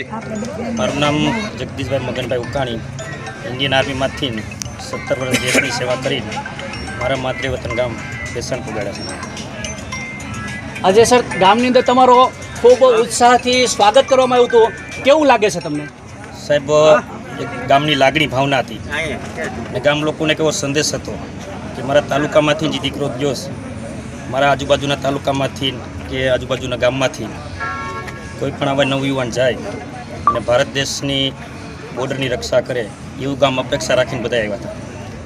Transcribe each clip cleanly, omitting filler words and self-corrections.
મારું નામ જગદીશભાઈ મગનભાઈ ઉકાણી, ઇન્ડિયન આર્મીમાંથી 17 વર્ષ દેશની સેવા કરીને મારા માતૃવતન ગામ બેસણ પુગાડ્યા છે। આજે સર ગામની અંદર તમારો ખૂબ ઉત્સાહથી સ્વાગત કરવામાં આવ્યું હતું, કેવું લાગે છે તમને? સાહેબ, એક ગામની લાગણી ભાવના હતી અને ગામ લોકોને કેવો સંદેશ હતો કે મારા તાલુકામાંથી જે દીકરો ગયો છે, મારા આજુબાજુના તાલુકામાંથી કે આજુબાજુના ગામમાંથી કોઈ પણ આવા નવયુવાન જાય અને ભારત દેશની બોર્ડરની રક્ષા કરે એવું ગામ અપેક્ષા રાખીને બધા આવ્યા હતા।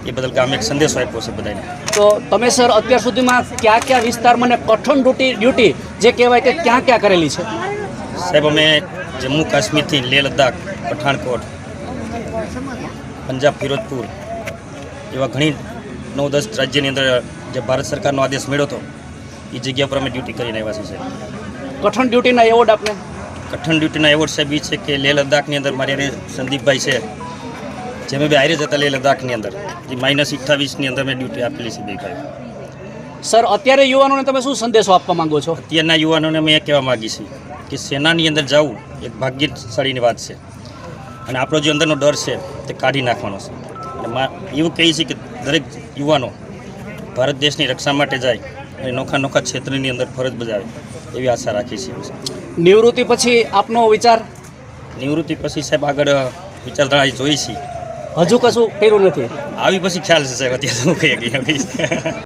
એ બદલ ગામ એક સંદેશો આપ્યો છે બધાને। તો તમે સર અત્યાર સુધીમાં કયા વિસ્તારમાં ને કઠણ ડ્યુટી જે કહેવાય તે ક્યાં કરેલી છે? સાહેબ, અમે જમ્મુ કાશ્મીરથી લેહ લદ્દાખ, પઠાણકોટ, પંજાબ, ફિરોજપુર એવા ઘણી 9-10 રાજ્યની અંદર જે ભારત સરકારનો આદેશ મળ્યો હતો એ જગ્યા પર અમે ડ્યુટી કરીને આવ્યા છીએ। કઠણ ડ્યુટીના એવોર્ડ આપને? કઠણ ડ્યુટીના એવોર્ડ સાહેબ એ છે કે લેહ લદ્દાખની અંદર મારી સંદીપભાઈ છે, જે મેં બે હારે જતા લેહ લદ્દાખની અંદર જે -28ની અંદર મેં ડ્યુટી આપેલી છે બે ભાઈ। સર, અત્યારે યુવાનોને તમે શું સંદેશો આપવા માંગો છો? અત્યારના યુવાનોને મેં એ કહેવા માગી છે કે સેનાની અંદર જવું એક ભાગ્યશાળીની વાત છે અને આપણો જે અંદરનો ડર છે તે કાઢી નાખવાનો છે। અને એવું કહે છે કે દરેક યુવાનો ભારત દેશની રક્ષા માટે જાય અને નોખા ક્ષેત્રની અંદર ફરજ બજાવે એવી આશા રાખી છીએ। નિવૃત્તિ પછી આપનો વિચાર? નિવૃત્તિ પછી સાહેબ આગળ વિચારધારા જોઈ છે, હજુ કશું કર્યું નથી? આવી પછી ખ્યાલ છે સાહેબ, અત્યારે હું કહીએ